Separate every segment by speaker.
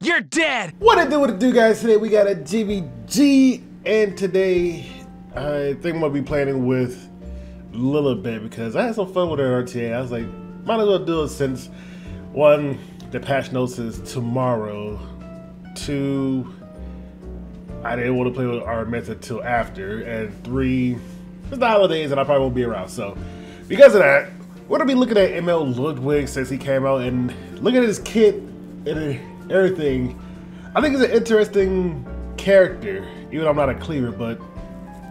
Speaker 1: You're dead!
Speaker 2: What it do, guys? Today we got a GvG, and today I think I'm gonna be playing with a little bit because I had some fun with her RTA. I was like, might as well do it since one, the patch notes is tomorrow, two, I didn't want to play with our method till after, and three, it's the holidays and I probably won't be around. So because of that, we're gonna be looking at ML Ludwig since he came out and look at his kit and everything. I think he's an interesting character, even though I'm not a cleaver, but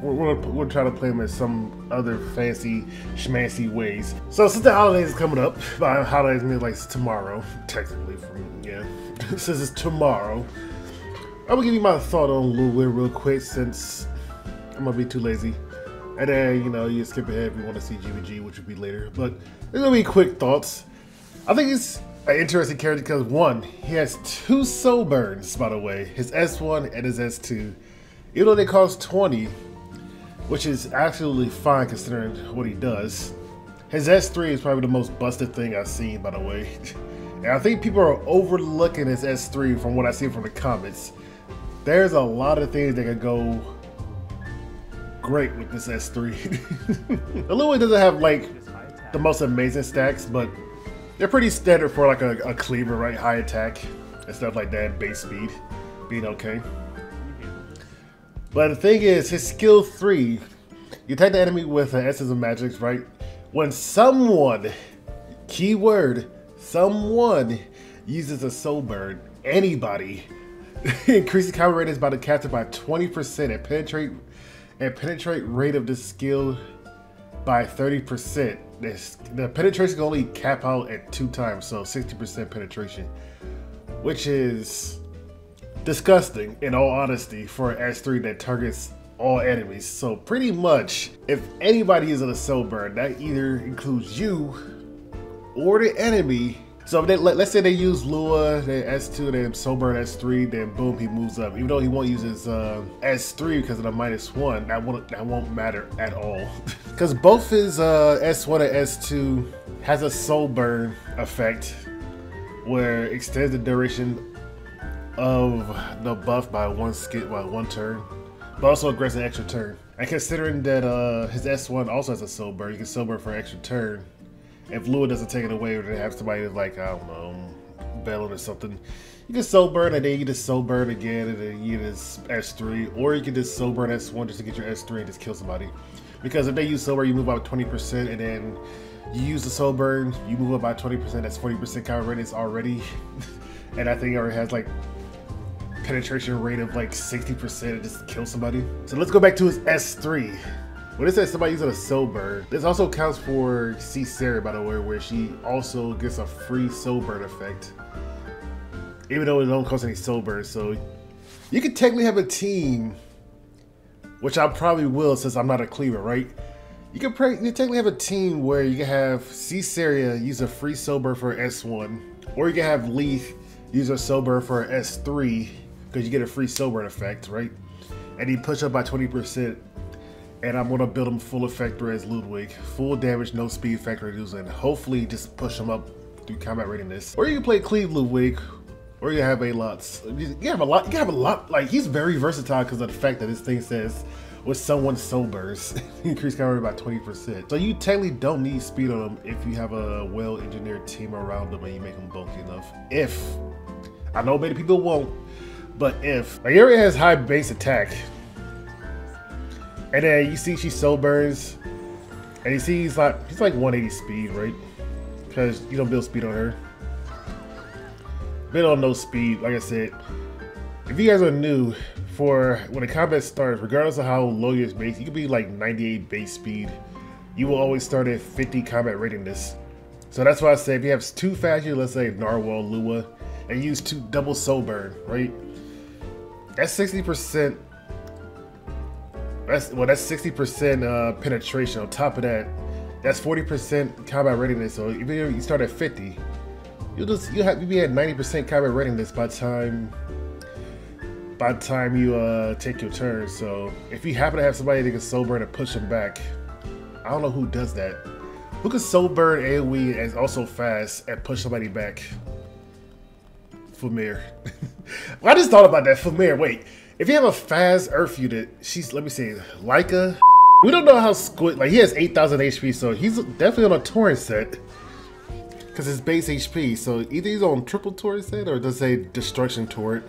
Speaker 2: we're trying to play him in some other fancy schmancy ways. So since the holidays is coming up, by holidays means like tomorrow, technically, since it's tomorrow, I'm gonna give you my thought on Ludwig real quick since I'm gonna be too lazy. And then, you know, you skip ahead if you want to see GvG, which will be later. But there's gonna be quick thoughts. I think he's an interesting character because one, he has two soul burns, by the way, his S1 and his S2. Even though they cost 20, which is absolutely fine considering what he does. His S3 is probably the most busted thing I've seen, by the way. And I think people are overlooking his S3 from what I see from the comments. There's a lot of things that could go great with this S3. The Ludwig doesn't have like the most amazing stacks, but they're pretty standard for like a cleaver, right? High attack and stuff like that, base speed being okay. But the thing is, his skill 3, you attack the enemy with an Essence of Magics, right? When someone, keyword, someone uses a soul burn, anybody, increases combat radius by the caster by 20% and penetrate rate of the skill by 30%. The penetration can only cap out at 2 times, so 60% penetration, which is disgusting in all honesty for an S3 that targets all enemies. So pretty much, if anybody uses a soul burn, that either includes you or the enemy. So if let's say they use Lua, then S2, then soul burn S3, then boom, he moves up. Even though he won't use his S3 because of the -1, that won't matter at all. Because both his S1 and S2 has a soul burn effect where it extends the duration of the buff by one turn, but also grants an extra turn. And considering that his S1 also has a soul burn, you can soul burn for an extra turn. If Lua doesn't take it away, or they have somebody that's like, I don't know, bailing or something, you can soul burn and then you just soul burn again and then you get his S3, or you can just soul burn S1 just to get your S3 and just kill somebody. Because if they use soul burn, you move up 20%, and then you use the soul burn, you move up by 20%, that's 40% combat radius already. And I think it already has like penetration rate of like 60% to just kill somebody. So let's go back to his S3. When it says somebody using a soul burn, this also counts for Sarah, by the way, where she also gets a free soul burn effect, even though it don't cost any soul burn. So you could technically have a team, which I probably will since I'm not a cleaver, right? You can technically have a team where you can have Sarah use a free soul burn for S1, or you can have Leith use a soul burn for S3 because you get a free soul burn effect, right? And he push up by 20%. And I'm gonna build him full effector as Ludwig, full damage, no speed factor reduce, and hopefully just push him up through combat readiness. Or you can play Cleve Ludwig, or you have A-Lots. You have a lot. Like, he's very versatile because of the fact that this thing says with someone's soul burst, increase combat by 20%. So you technically don't need speed on him if you have a well-engineered team around him and you make him bulky enough. If I know many people won't, but if like, he already has high base attack. And then you see she soul burns, and you see he's like 180 speed, right? Because you don't build speed on her. Build on no speed, like I said. If you guys are new, for when the combat starts, regardless of how low your base, you could be like 98 base speed. You will always start at 50 combat readiness. So that's why I say if you have 2 factions, let's say Narwhal, Lua, and use 2 double soul burn, right? That's 60%. That's 60% penetration. On top of that, that's 40% combat readiness. So even if you start at 50, you'll be at 90% combat readiness by the time you take your turn. So if you happen to have somebody that can soul burn and push them back, I don't know who does that. Who can soul burn AoE and also fast and push somebody back? Famir. I just thought about that. Famir, wait. If you have a fast Earth unit, she's, let me see, Leica. We don't know how Squid, like he has 8,000 HP, so he's definitely on a torrent set. Because it's base HP, so either he's on triple torrent set or does say destruction torrent.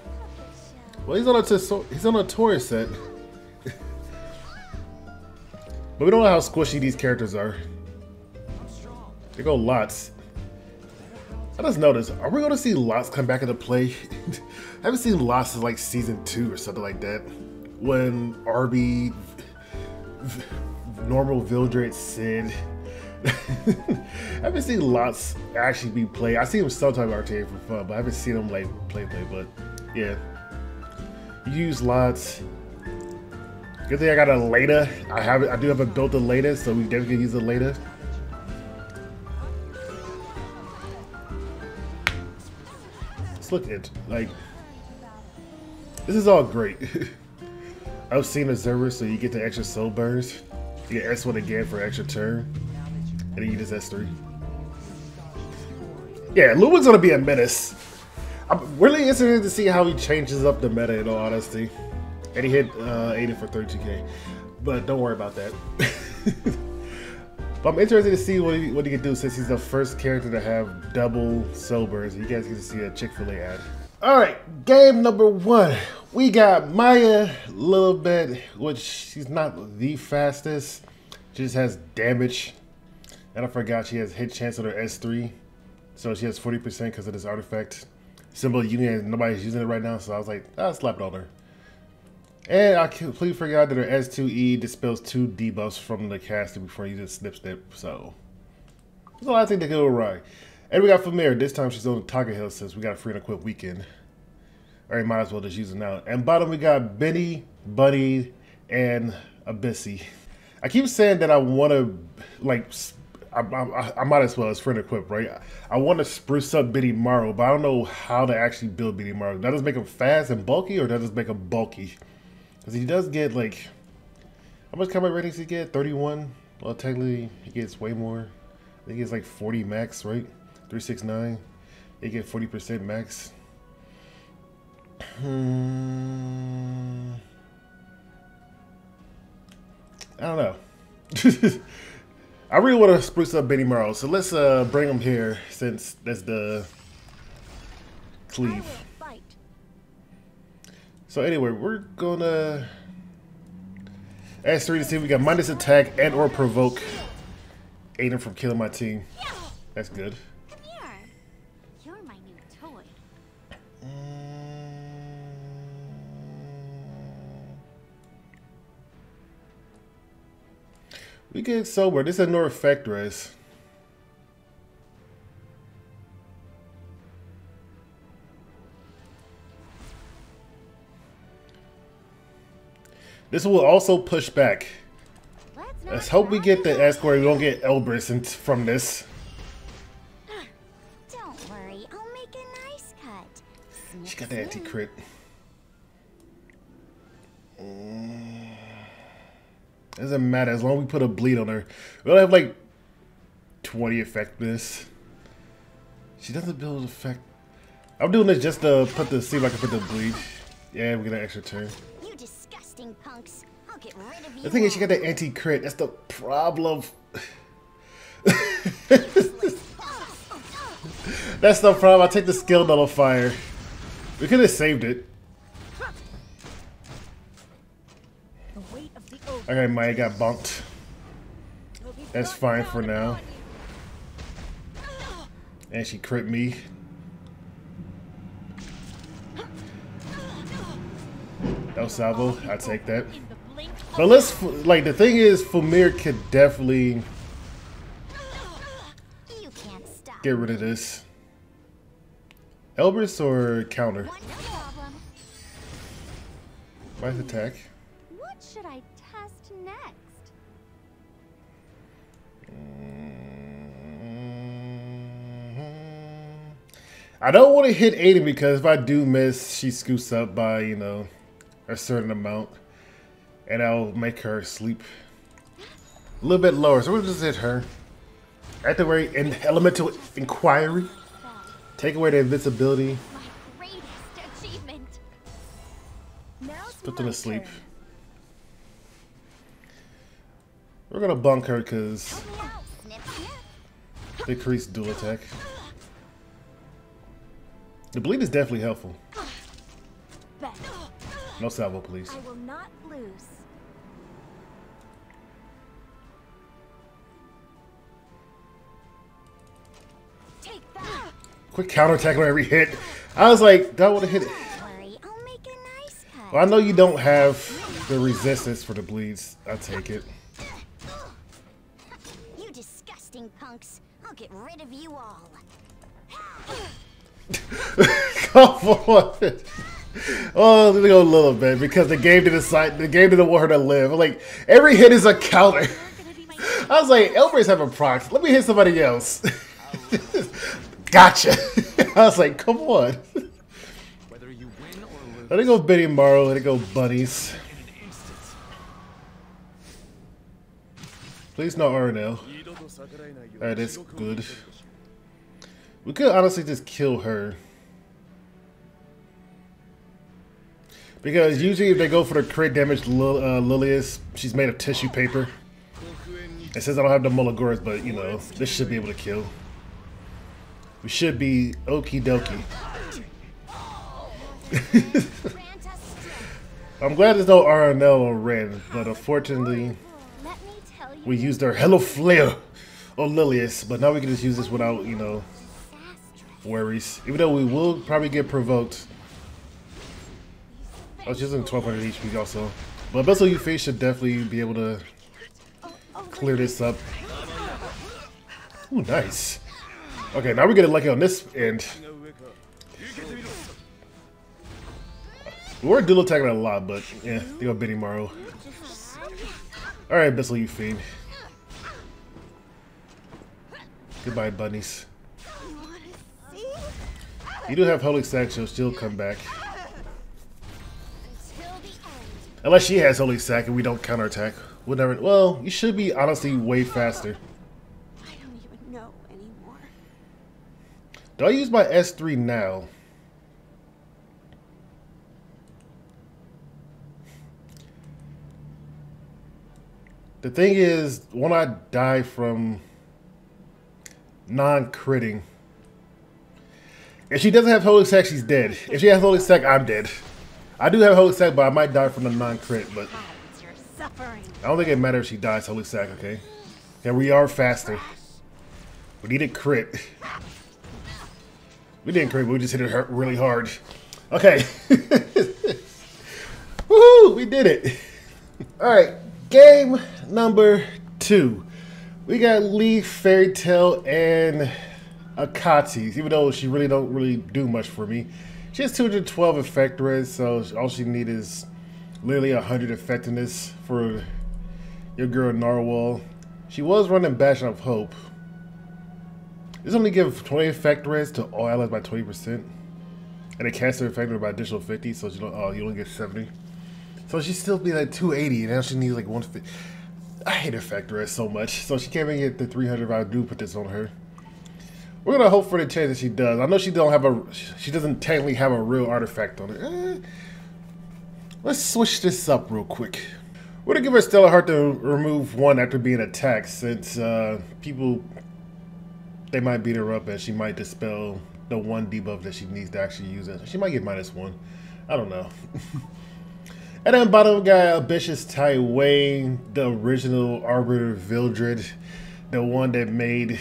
Speaker 2: Well, he's on a torrent set. But we don't know how squishy these characters are. They go lots. I just noticed, are we going to see lots come back into play? I haven't seen lots since like season 2 or something like that. When RB, normal Vildred, Sid. I haven't seen lots actually be played. I see him sometimes RTA for fun, but I haven't seen him like play. But yeah, you use lots. Good thing I got a Leda. I do have a built-in Leda, so we definitely can use a Leda. Let's look at like this is all great. I've seen observers, so you get the extra soul burns. You get S1 again for extra turn, and then you just S3. Yeah, Ludwig's gonna be a menace. I'm really interested to see how he changes up the meta, in all honesty. And he hit 80 for 32k, but don't worry about that. But I'm interested to see what he can do since he's the first character to have double soul burns. You guys get to see a Chick-fil-A ad. All right, game number 1. We got Maya a little bit, which she's not the fastest. She just has damage. And I forgot she has hit chance on her S3. So she has 40% because of this artifact. Symbol Union, nobody's using it right now, so I was like, I'll slap it on her. And I completely forgot that her S2E dispels 2 debuffs from the caster before you just snip, so there's a lot of things that go right. And we got Famir. This time she's on the Taga Hill since we got a free and equip weekend. Alright, might as well just use it now. And bottom we got Benny, Bunny, and Abyssy. I keep saying that I want to, like, I might as well as friend equip, right? I want to spruce up Benny Morrow, but I don't know how to actually build Benny Morrow. That does make him fast and bulky, or that does make him bulky? Because he does get, like, how much combat ratings he get? 31? Well, technically, he gets way more. I think he gets like 40 max, right? 369. They get 40% max. I don't know. I really want to spruce up Benny Morrow, so let's bring him here since that's the cleave. So anyway, we're gonna S3 to see if we got minus attack and or provoke Aiden from killing my team. That's good.
Speaker 1: Come here. You're my new toy.
Speaker 2: We get sober. This is no effect res. This will also push back. Let's hope we get the escort. We don't get Elbrus from this.
Speaker 1: Don't worry, I'll make a nice cut.
Speaker 2: She got the anti-crit. Doesn't matter as long as we put a bleed on her. We only have like 20 effectiveness. She doesn't build effect. I'm doing this just to see if I can put the bleed. Yeah, we get an extra turn.
Speaker 1: You disgusting punks. I'll get rid of you.
Speaker 2: The thing is, she got that anti-crit. That's the problem. That's the problem. I take the skill nullifier. We could have saved it. Okay, Maya got bumped. That's fine for now. And she crit me. El Salvo, I take that. But let's, like, the thing is, Famir could definitely get rid of this. Elbrus or counter? Nice attack.
Speaker 1: What should I test next?
Speaker 2: I don't want to hit Aiden because if I do miss, she scoops up by, you know, a certain amount. And I'll make her sleep a little bit lower. So we'll just hit her. At the rate in elemental inquiry. Take away the invincibility. Put them to sleep. We're gonna bunk her because decreased dual attack. The bleed is definitely helpful. No salvo, please.
Speaker 1: I will not lose. Take that.
Speaker 2: Quick counterattack on every hit. I was like, that would have hit it.
Speaker 1: Don't worry, I'll make a nice cut.
Speaker 2: Well, I know you don't have the resistance for the bleeds. I'll take it.
Speaker 1: You disgusting punks. I'll get rid of you all.
Speaker 2: Come on. Oh, let me go a little bit because the game didn't want her to live. Like every hit is a counter. I was like, Elbrace have a proc. Let me hit somebody else. Gotcha. I was like, come on. Let it go Benny Morrow, let it go bunnies. Please no RNL. Alright, that's good. We could honestly just kill her. Because usually if they go for the crit damage Lilius, she's made of tissue paper. It says I don't have the Molagoras, but you know, this should be able to kill. We should be okie dokie. I'm glad there's no RNL on Ren, but unfortunately we used our Hello Flare on Lilius, but now we can just use this without, you know, worries. Even though we will probably get provoked. I was using 1200 HP also. But Vessel UFA should definitely be able to clear this up. Ooh, nice. Okay, now we're getting lucky on this end. We were dual attacking a lot, but yeah, they go Benny Morrow. Alright, Vessel UFA. Goodbye, bunnies. You do have Holy Sack, so she'll come back. Unless she has Holy Sack and we don't counterattack. We'll never. Well, you should be honestly way faster.
Speaker 1: I don't even know anymore.
Speaker 2: Do I use my S3 now? The thing is, when I die from non-critting, if she doesn't have Holy Sack, she's dead. If she has Holy Sack, I'm dead. I do have Holy Sack, but I might die from the non-crit, but I don't think it matters if she dies Holy Sack, okay? Yeah, we are faster. We need a crit. We didn't crit, but we just hit it hurt really hard. Okay. Woohoo! We did it. Alright, game number 2. We got Leaf, Fairy Tail, and Akatis, even though she really don't do much for me. She has 212 effectiveness, so all she needs is literally 100 effectiveness for your girl Narwhal. She was running Bastion of Hope. This only gives 20 effectiveness to all allies by 20%, and it casts her effectiveness by additional 50, so you only get 70. So she'd still be like 280, and now she needs like 150. I hate effectiveness so much, so she can't even get the 300 if I do put this on her. We're gonna hope for the chance that she does. I know she doesn't technically have a real artifact on it. Let's switch this up real quick. We're gonna give her Stellar Heart to remove 1 after being attacked, since people, they might beat her up and she might dispel the 1 debuff that she needs to actually use it. She might get -1. I don't know. And then bottom we got Ambitious Tai Wei, the original Arbiter Vildred, the one that made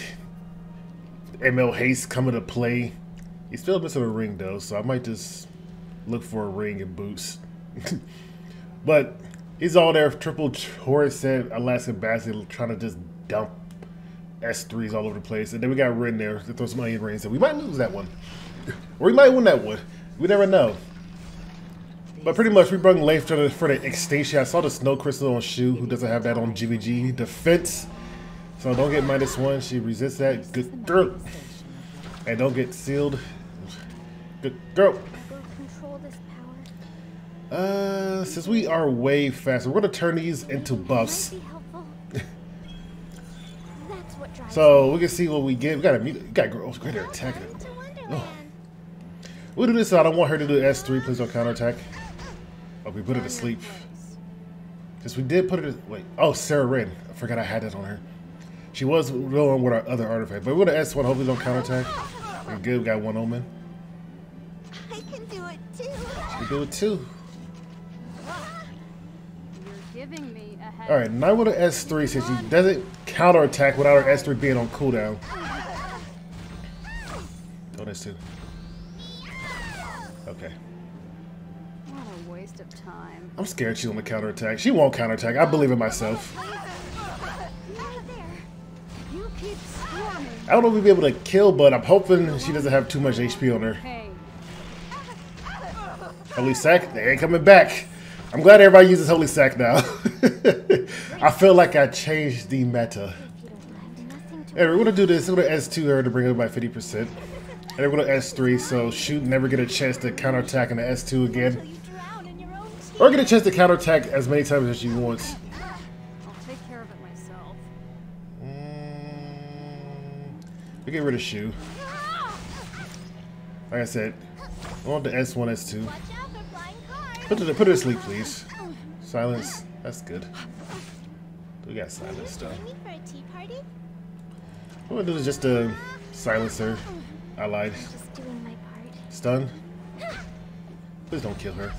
Speaker 2: ML Haste come into play. He's still missing a ring though, so I might just look for a ring and boots. But he's all there, triple Horus set, Alaskan Basket, trying to just dump S3s all over the place. And then we got Rin there to throw some onion rings, and we might lose that one. Or we might win that one. We never know. But pretty much we brought Leif for the extinction. I saw the Snow Crystal on Shu, who doesn't have that on GvG defense. So don't get -1. She resists that. Good girl. And don't get sealed. Good girl. Since we are way faster, we're gonna turn these into buffs. So we can see what we get. We got girls greater attack. Oh. We'll do this so I don't want her to do S3. Please don't counterattack. Oh, we put her to sleep. Because we did put her to... Wait. Oh, Sarah Wren. I forgot I had that on her. She was going with our other artifact. But we're going to S1. Hopefully don't counterattack. We're good. We got one omen.
Speaker 1: I can do it too.
Speaker 2: She can do it too.
Speaker 1: You're giving me a head.
Speaker 2: Alright, now with an S3 since she doesn't counterattack without her S3 being on cooldown. Oh, that's two. Okay.
Speaker 1: What a waste of time.
Speaker 2: I'm scared she's gonna counterattack. She won't counterattack. I believe in myself.
Speaker 1: You keep swarming.
Speaker 2: I don't know if we'll be able to kill, but I'm hoping she doesn't have too much HP on her. Holy Sack, they ain't coming back. I'm glad everybody uses Holy Sack now. I feel like I changed the meta. Hey, we're gonna do this. We're gonna S2 her to bring her by 50%. And we're gonna S3, so shoot, never get a chance to counterattack in the S2 again. Or get a chance to counterattack as many times as she wants.
Speaker 1: I'll take care of it myself.
Speaker 2: We get rid of Shu. Like I said, I want the S1, S2. Put her to sleep, please. Silence. That's good. We got silence though. What I'm gonna do is just silence her. I lied. Stun. Please don't kill her.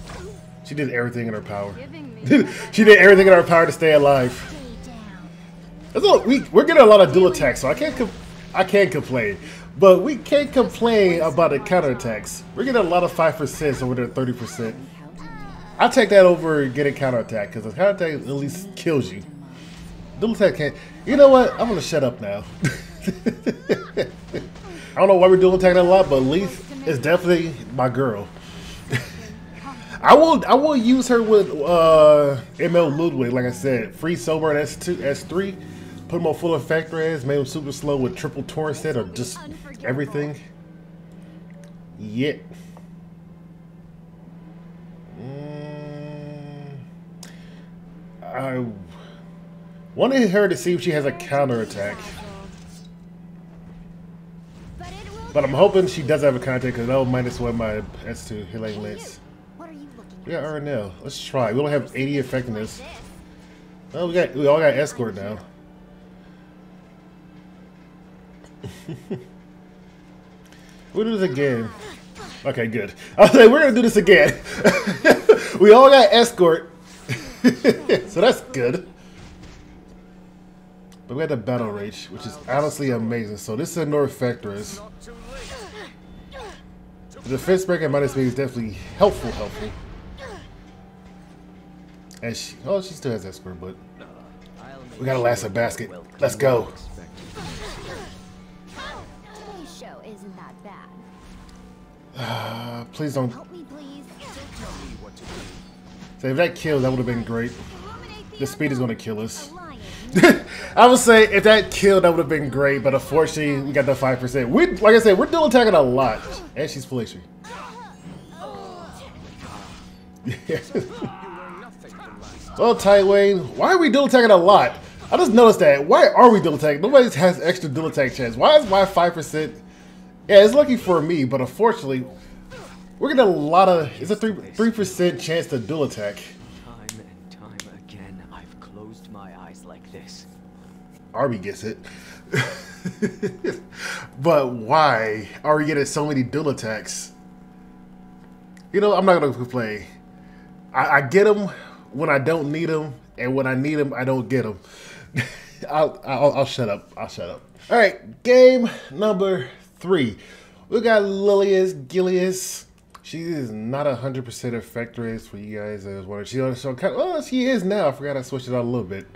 Speaker 2: She did everything in her power. She did everything in her power to stay alive. We're getting a lot of dual attacks, so I can't complain. But we can't complain about the counterattacks. We're getting a lot of 5% over there 30%. I'll take that over getting counterattack, because the counterattack at least kills you. Dual attack can't. You know what? I'm gonna shut up now. I don't know why we're dual attacking a lot, but Leaf is definitely my girl. I will use her with ML Ludwig, like I said. Free Sober at S2, S3. Put him on full effect res, made him super slow with triple torrent set or just everything. Yet. I wanted her to see if she has a counterattack. But I'm hoping she does have a counterattack because that'll -1 my S2 healing lens. We got RNL. Let's try. We don't have 80 effectiveness. Oh, we all got escort now. We'll do this again. Okay, good. I was like, we're gonna do this again. We all got escort. So that's good. But we got the battle rage, which is honestly amazing. So this is a North Factoress. The defense break at -3 is definitely helpful. And she still has escort, but we gotta last a basket. Let's go.
Speaker 1: Today's show isn't that bad.
Speaker 2: Please don't.
Speaker 1: Help me, please.
Speaker 2: So if that kills, that would have been great. The speed is gonna kill us. I would say if that killed, that would have been great, but unfortunately, we got the 5%. Like I said, we're dual attacking a lot, and she's full HP. Well, Tywayne, why are we dual attacking a lot? I just noticed that. Why are we dual attacking? Nobody has extra dual attack chance. Why is my 5%? Yeah, it's lucky for me, but unfortunately, we're getting a lot of. It's a 3% chance to dual attack.
Speaker 3: Time and time again, I've closed my eyes like this.
Speaker 2: Arby gets it. But why are we getting so many dual attacks? You know, I'm not gonna complain. I get them when I don't need them, and when I need them, I don't get them. I'll shut up. All right, game number 3. We got Lilius Gilius. She is not 100% effective for you guys. I was wondering. She is now. I forgot I switched it out a little bit,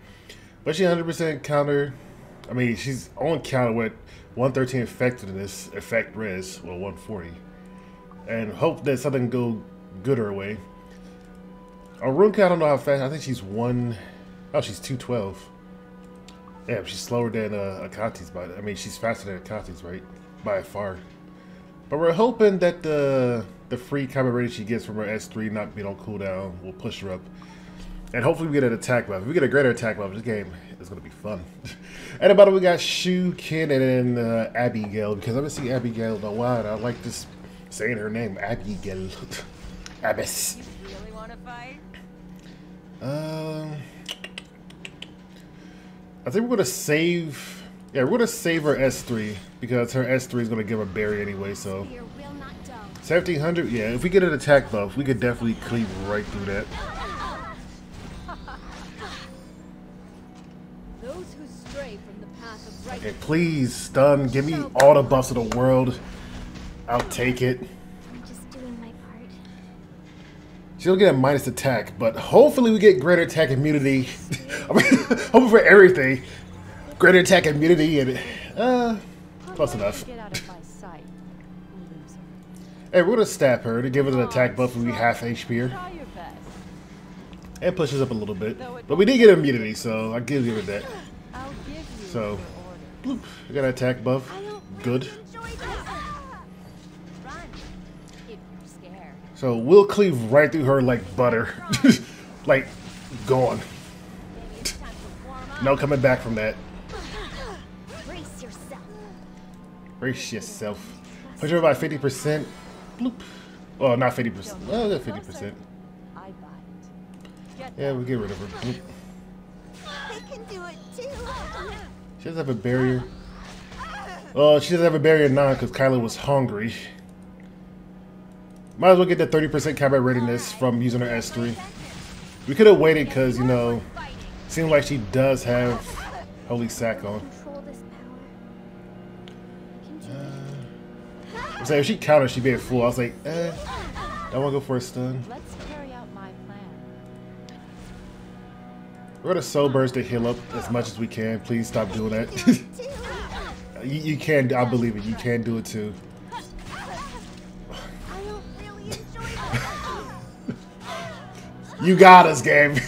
Speaker 2: but she 100% counter. I mean, she's on counter with 113 effectiveness, effect res, well 140, and hope that something go good her way. Arunka, I don't know how fast. I think she's she's 212. Damn, she's slower than Akanti's, but I mean, she's faster than Akanti's, right? By far. But we're hoping that the free combat rating she gets from her S3 not being on cooldown will push her up. And hopefully we get an attack level. If we get a greater attack level, this game is going to be fun. At the bottom we got Shu, Ken, and then Abigail. Because I haven't seen Abigail in a while, and I like just saying her name, Abigail. Abyss.
Speaker 4: Wanna fight?
Speaker 2: I think we're gonna save. Yeah, we're gonna save her S3 because her S3 is gonna give her berry anyway. So 1700. Yeah, if we get an attack buff, we could definitely cleave right through that.
Speaker 4: Those who stray from the path of right.
Speaker 2: Okay, please stun. Give me all the buffs of the world. I'll take it.
Speaker 1: I'm just doing my part.
Speaker 2: She'll get a minus attack, but hopefully we get greater attack immunity. I mean, hoping for everything. Greater attack immunity and close enough.
Speaker 4: Get out of my sight, loser.
Speaker 2: Hey, we're gonna stab her to give her an attack buff when we half HP her.
Speaker 4: Try your best.
Speaker 2: And pushes up a little bit. But we did get immunity, so I'll give you that.
Speaker 4: I'll give you
Speaker 2: So,
Speaker 4: your
Speaker 2: bloop. We got an attack buff. Good.
Speaker 1: Enjoy this. Run if you're scared.
Speaker 2: So we'll cleave right through her like butter. Like, gone.
Speaker 1: Maybe it's time to warm up.
Speaker 2: No coming back from that.
Speaker 1: Brace yourself.
Speaker 2: Brace yourself. Push her by 50%. Bloop. Oh, not 50%. Well, that's 50%.
Speaker 4: I buy it. Get
Speaker 2: Yeah, we'll get rid of her. Bloop.
Speaker 1: They can do it too.
Speaker 2: She doesn't have a barrier. Oh, she doesn't have a barrier now because Kyla was hungry. Might as well get the 30% combat readiness from using her S3. We could have waited because, you know, seems like she does have Holy Sack on.
Speaker 1: Control this power.
Speaker 2: I'm saying if she counters, she'd be at full. I was like, I want to go for a stun.
Speaker 4: Let's carry out my plan.
Speaker 2: We're going to Soul Burst to heal up as much as we can. Please stop doing that. you can, I believe it. You can do it too.
Speaker 1: I don't really enjoy this.
Speaker 2: You got us, game.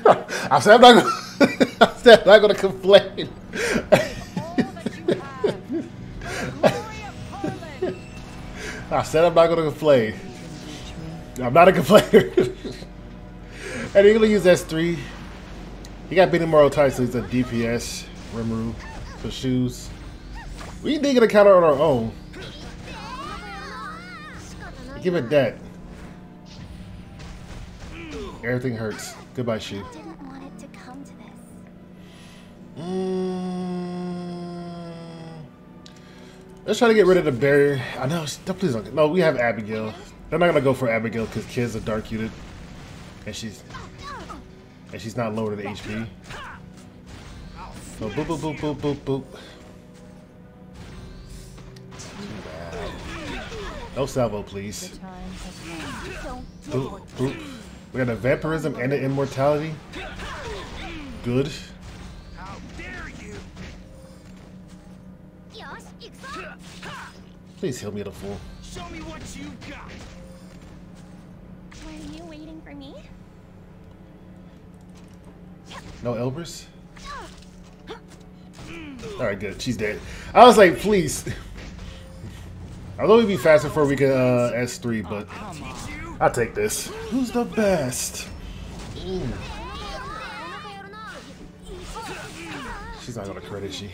Speaker 2: I said I'm not gonna, I said I'm not gonna complain.
Speaker 4: All that you have. The glory of Poland.
Speaker 2: I said I'm not gonna complain. I'm not a complainer. And you're gonna use S3. He got beating moral tight, so he's a DPS. Rimuru for shoes. We ain't gonna counter on our own. Give it that. Everything hurts. Goodbye, shoe.
Speaker 1: Didn't want it to come to this.
Speaker 2: Let's try to get rid of the barrier. I know. Please don't. No, we have Abigail. They're not gonna go for Abigail because kids are dark unit, and she's not lower than HP. So boop boop boop boop boop boop. Too bad. No salvo, please.
Speaker 4: The time has come.
Speaker 2: Boop boop. We got the vampirism and the immortality. Good.
Speaker 5: How dare you!
Speaker 2: Please heal me, the fool.
Speaker 5: Show me what you got!
Speaker 1: Were you waiting for me?
Speaker 2: No Elbers? Alright, good. She's dead. I was like, please. I thought we'd be faster before we could S3, but I'll take this. Who's the best? She's not gonna crit, is she?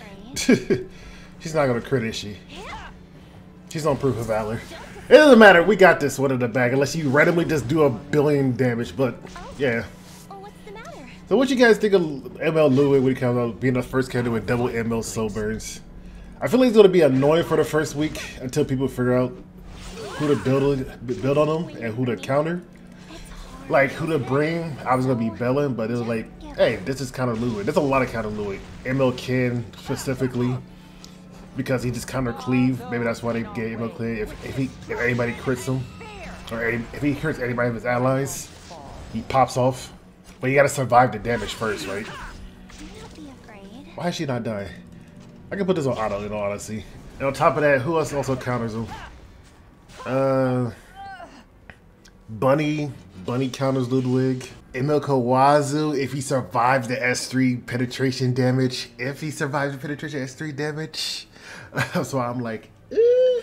Speaker 2: She's not gonna crit, is she? She's on proof of valor. It doesn't matter. We got this one in the bag, unless you randomly just do 1 billion damage. But yeah.
Speaker 1: Oh, what's the matter?
Speaker 2: So what you guys think of ML Ludwig when he comes out being the first character with double ML soul burns? I feel like it's gonna be annoying for the first week until people figure out who to build on them and who to counter. Like who to bring. I was gonna be Bellin, but it was like, hey, this is counter Ludwig. There's a lot of counter Ludwig. ML Ken specifically. Because he just counter cleave. Maybe that's why they gave ML Ken. If anybody crits him. Or if he crits anybody of his allies, he pops off. But you gotta survive the damage first, right?
Speaker 1: Don't be afraid.
Speaker 2: Why is she not dying? I can put this on auto in all honesty. And on top of that, who else also counters him? Bunny counters Ludwig. ML Kawazu, if he survives the S3 penetration damage. If he survives the penetration S3 damage. So I'm like, eh.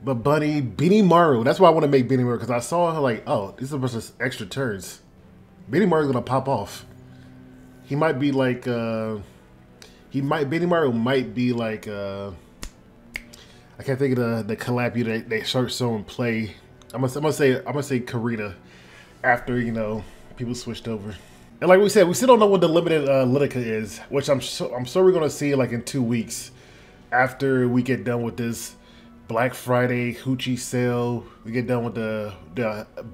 Speaker 2: But Bunny, Beanie Maru. That's why I want to make Beanie Maru, because I saw her like, oh, this is a bunch of extra turns. Beanie Maru's gonna pop off. He might be like, Beanie Maru might be like, I can't think of the collab they start showing play I'm gonna say Karina after, you know, people switched over. And like we said, we still don't know what the limited Lidica is, which I'm sure we're gonna see like in 2 weeks after we get done with this Black Friday hoochie sale. We get done with the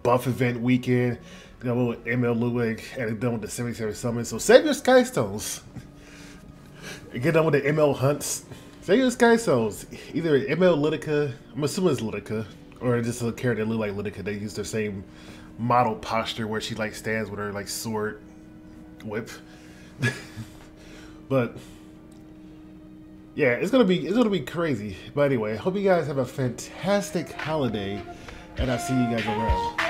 Speaker 2: buff event weekend, done with ML Ludwig, and done with the 77 Summons. So save your Sky Stones. Get done with the ML hunts. Save your Sky Stones. Either ML Lidica, I'm assuming it's Lidica, or just a character that look like Lidica. They use their same model posture where she like stands with her like sword whip. But yeah, it's gonna be crazy. But anyway, hope you guys have a fantastic holiday, and I'll see you guys around.